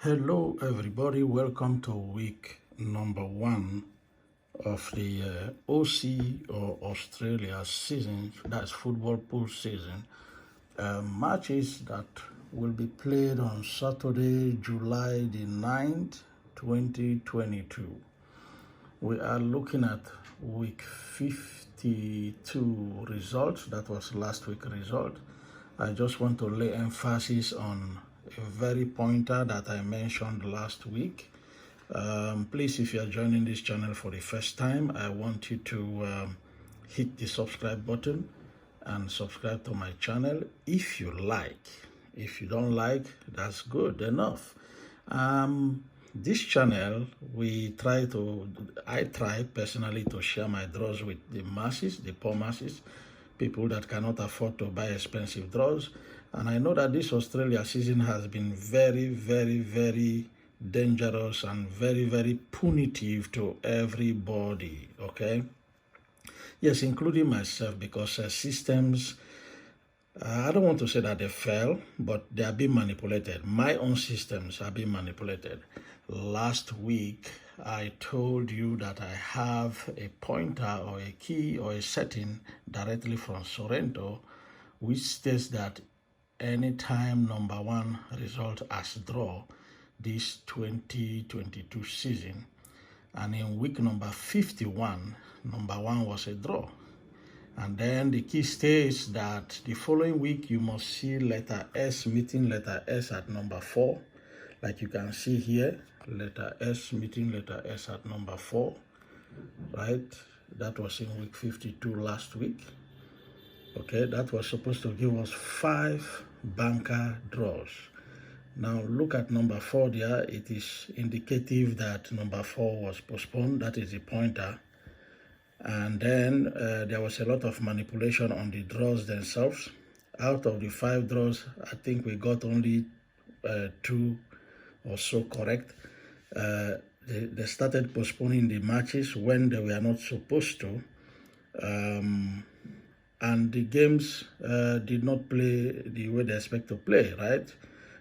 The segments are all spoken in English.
Hello, everybody. Welcome to week number 1 of the AUSSIE or Australia season. That's football pool season. Matches that will be played on Saturday, July the 9th, 2022. We are looking at week 52 results. That was last week's result. I just want to lay emphasis on a very pointer that I mentioned last week. Please, if you are joining this channel for the first time, I want you to hit the subscribe button and subscribe to my channel if you like. If you don't like, that's good enough. This channel, I try personally to share my draws with the masses, the poor masses, people that cannot afford to buy expensive draws. And I know that this Australia season has been very, very, very dangerous and very, very punitive to everybody, okay? Yes, including myself, because systems, I don't want to say that they fell, but they are being manipulated. My own systems are being manipulated. Last week, I told you that I have a pointer or a key or a setting directly from Sorrento, which states that anytime number 1 result as draw this 2022 season, and in week number 51, number 1 was a draw. And then the key states that the following week you must see letter S meeting letter S at number 4. Like you can see here, letter S meeting letter S at number 4, right? That was in week 52 last week. Okay, that was supposed to give us 5 banker draws. Now look at number 4 there. It is indicative that number 4 was postponed. That is the pointer. And then there was a lot of manipulation on the draws themselves. Out of the 5 draws, I think we got only 2 or so correct. They started postponing the matches when they were not supposed to. And the games did not play the way they expect to play, right?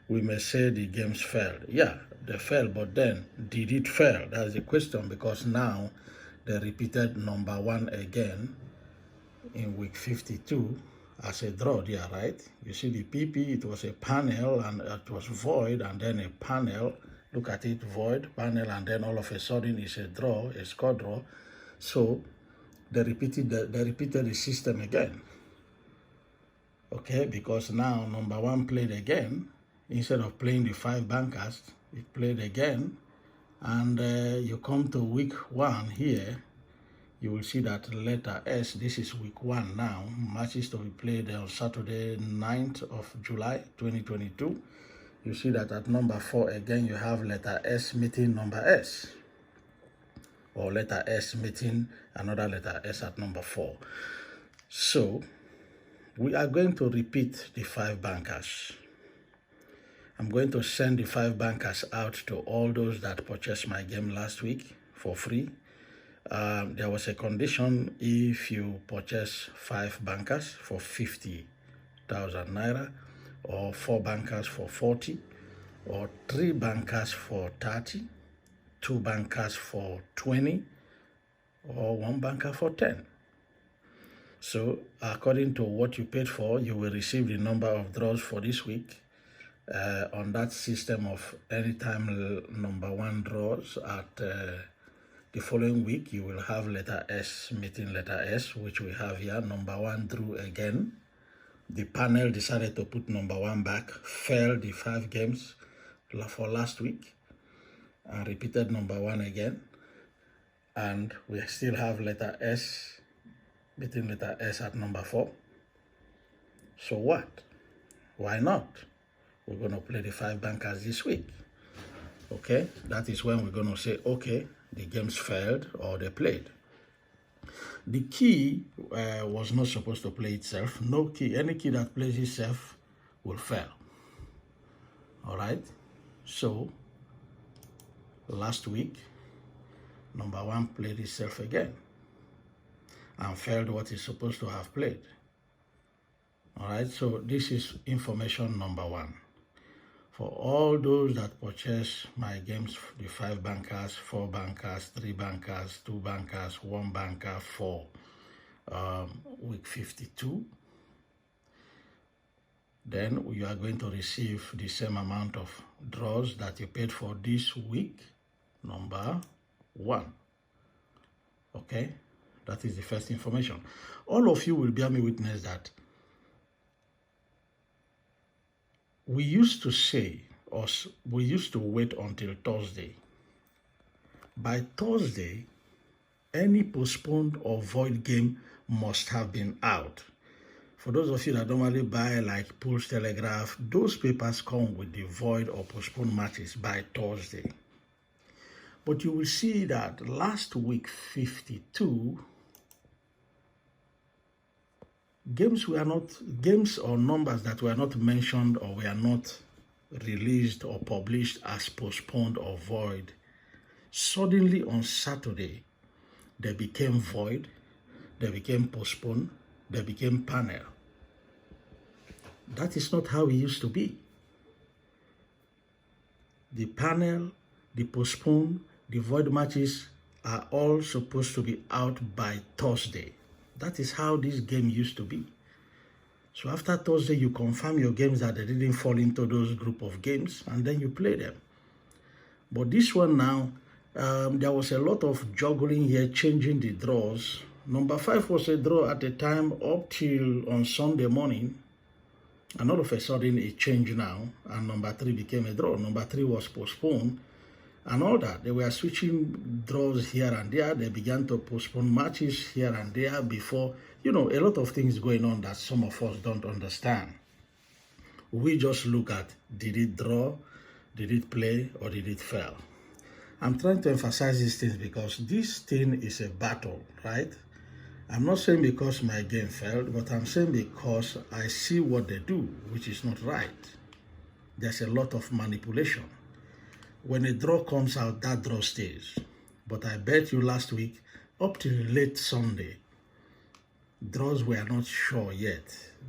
We may say the games failed. Yeah, they fell, but then did it fail? That's the question, because now they repeated number 1 again in week 52 as a draw there, right? You see the PP, it was a panel and it was void, and then a panel. Look at it, void, panel, and then all of a sudden it's a draw, a score draw. So they repeated the system again. Okay, because now number 1 played again. Instead of playing the 5 bankers, it played again. And you come to week 1 here, you will see that letter S, this is week 1 now, matches to be played on Saturday 9th of July 2022. You see that at number 4 again, you have letter S meeting number S, or letter S meeting another letter S at number 4. So we are going to repeat the 5 bankers. I'm going to send the 5 bankers out to all those that purchased my game last week for free. There was a condition: if you purchase 5 bankers for 50,000 naira, or 4 bankers for 40, or 3 bankers for 30, 2 bankers for 20, or 1 banker for 10. So according to what you paid for, you will receive the number of draws for this week. On that system of anytime number 1 draws at the following week, you will have letter S meeting letter S, which we have here. Number 1 drew again. The panel decided to put number 1 back, failed the 5 games for last week, and repeated number 1 again. And we still have letter S meeting letter S at number 4. So what? Why not? We're going to play the 5 bankers this week. Okay, that is when we're going to say, okay, the games failed or they played. The key was not supposed to play itself. No key, any key that plays itself will fail. All right, so last week, number 1 played itself again and failed what it's supposed to have played. All right, so this is information number 1. For all those that purchase my games, the 5 bankers, 4 bankers, 3 bankers, 2 bankers, 1 banker for week 52, then you are going to receive the same amount of draws that you paid for this week, number 1. Okay, that is the first information. All of you will bear me witness that we used to say, or we used to wait until Thursday. By Thursday, any postponed or void game must have been out. For those of you that normally buy like Pulse Telegraph, those papers come with the void or postponed matches by Thursday. But you will see that last week 52, games or numbers that were not mentioned or were not released or published as postponed or void, suddenly on Saturday, they became void, they became postponed, they became panel. That is not how it used to be. The panel, the postponed, the void matches are all supposed to be out by Thursday. That is how this game used to be. So after Thursday, you confirm your games that they didn't fall into those group of games, and then you play them. But this one now, there was a lot of juggling here, changing the draws. Number 5 was a draw at the time up till on Sunday morning, and all of a sudden it changed now, and number 3 became a draw. Number 3 was postponed, and all that. They were switching draws here and there. They began to postpone matches here and there before, a lot of things going on that some of us don't understand. We just look at, did it draw, did it play, or did it fail? I'm trying to emphasize these things because this thing is a battle, right? I'm not saying because my game failed, but I'm saying because I see what they do, which is not right. There's a lot of manipulation. When a draw comes out, that draw stays. But I bet you last week, up till late Sunday, draws were not sure yet.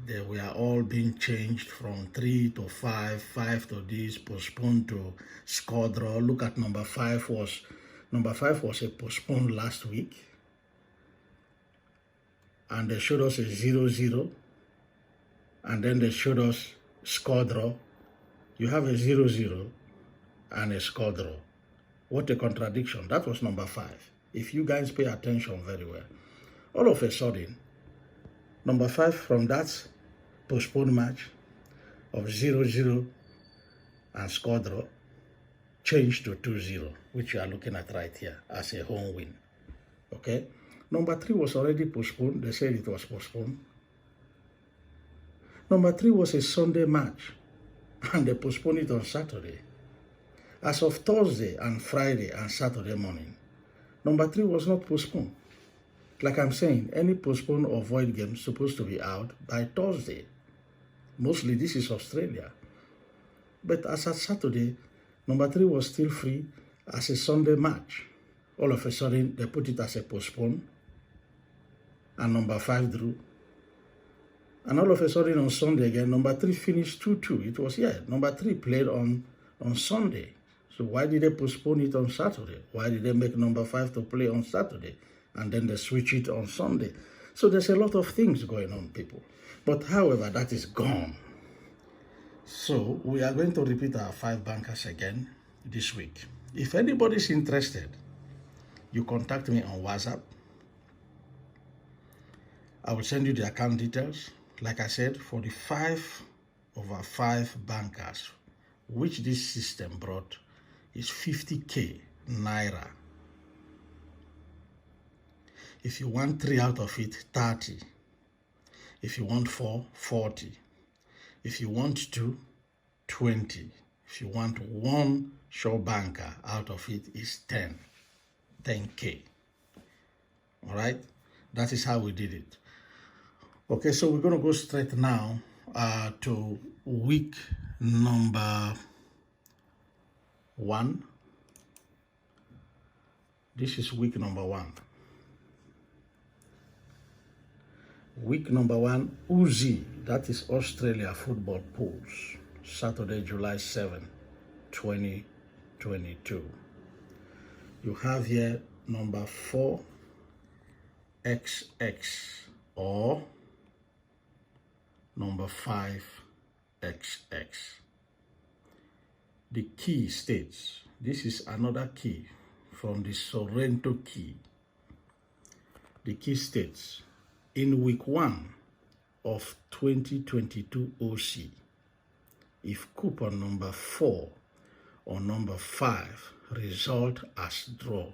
They were all being changed from 3 to 5, 5 to this, postponed to score draw. Look at number 5 was a postponed last week. And they showed us a 0-0. And then they showed us score draw. You have a 0-0 and a score draw. What a contradiction. That was number 5. If you guys pay attention very well. All of a sudden, number 5 from that postponed match of 0-0 and score draw changed to 2-0, which you are looking at right here as a home win. Okay? Number 3 was already postponed. They said it was postponed. Number 3 was a Sunday match, and they postponed it on Saturday. As of Thursday and Friday and Saturday morning, number 3 was not postponed. Like I'm saying, any postponed or void game is supposed to be out by Thursday. Mostly this is Australia. But as of Saturday, number 3 was still free as a Sunday match. All of a sudden, they put it as a postponed, and number 5 drew. And all of a sudden on Sunday again, number 3 finished 2-2. It was, number 3 played on Sunday. So why did they postpone it on Saturday? Why did they make number 5 to play on Saturday? And then they switch it on Sunday. So there's a lot of things going on, people. But however, that is gone. So we are going to repeat our 5 bankers again this week. If anybody's interested, you contact me on WhatsApp. I will send you the account details. Like I said, for the 5 over 5 bankers, which this system brought, is 50k naira. If you want 3 out of it, 30. If you want 4, 40. If you want 2, 20. If you want 1 sure banker out of it is 10k. All right, that is how we did it. Okay, so we're going to go straight now to week number 1. This is week number 1. Week number 1, AUSSIE, that is Australia football pools. Saturday, July 7, 2022. You have here number 4XX or number 5XX. The key states, this is another key from the Sorrento key. The key states, in week 1 of 2022 AUSSIE, if coupon number 4 or number 5 result as draw,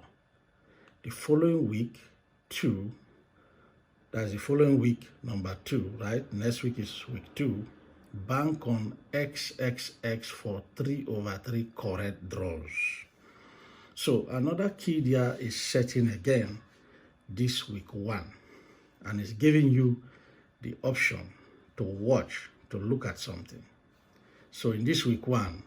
the following week 2, that's the following week number 2, right? Next week is week 2. Bank on XXX for 3/3 correct draws. So another key there is setting again this week 1, and it's giving you the option to watch, to look at something. So in this week 1,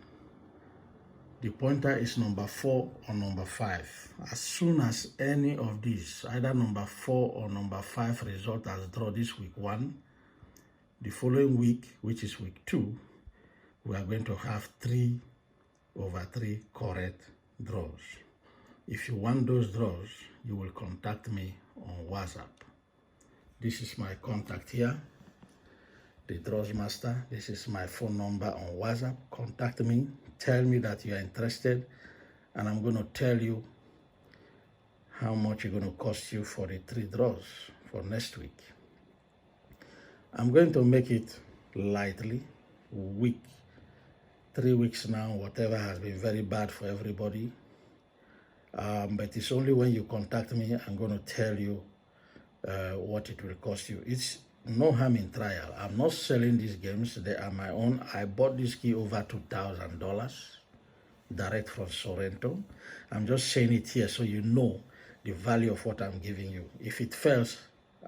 the pointer is number 4 or number 5. As soon as any of these, either number 4 or number 5 result as draw this week 1, the following week, which is week 2, we are going to have 3/3 correct draws. If you want those draws, you will contact me on WhatsApp. This is my contact here, the Draws Master. This is my phone number on WhatsApp. Contact me, tell me that you are interested, and I'm going to tell you how much it's going to cost you for the 3 draws for next week. I'm going to make it lightly, week, 3 weeks now, whatever has been very bad for everybody. But it's only when you contact me, I'm going to tell you what it will cost you. It's no harm in trial. I'm not selling these games. They are my own. I bought this key over $2,000 direct from Sorrento. I'm just saying it here so you know the value of what I'm giving you. If it fails,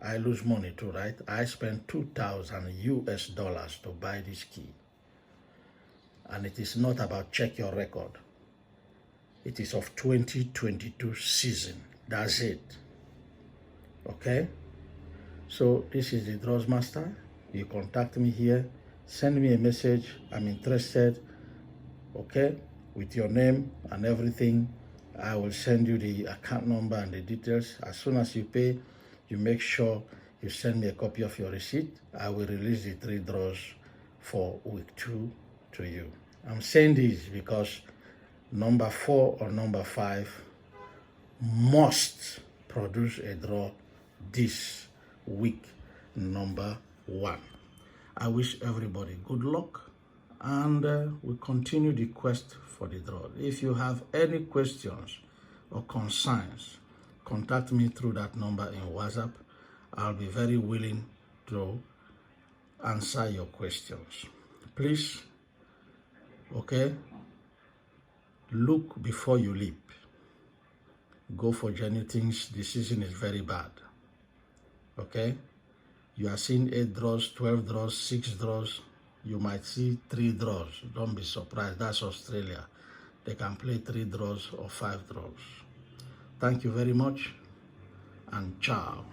I lose money too, right? I spent $2,000 to buy this key. And it is not about check your record. It is of 2022 season. That's it. Okay? So this is the Draws Master. You contact me here. Send me a message. I'm interested. Okay? With your name and everything. I will send you the account number and the details. As soon as you pay, you make sure you send me a copy of your receipt. I will release the 3 draws for week 2 to you. I'm saying this because number 4 or number 5 must produce a draw this week number 1. I wish everybody good luck, and we continue the quest for the draw. If you have any questions or concerns, contact me through that number in WhatsApp. I'll be very willing to answer your questions. Please, okay, look before you leap. Go for genuine things. The season is very bad. Okay? You are seeing 8 draws, 12 draws, 6 draws. You might see 3 draws. Don't be surprised. That's Australia. They can play 3 draws or 5 draws. Thank you very much, and ciao.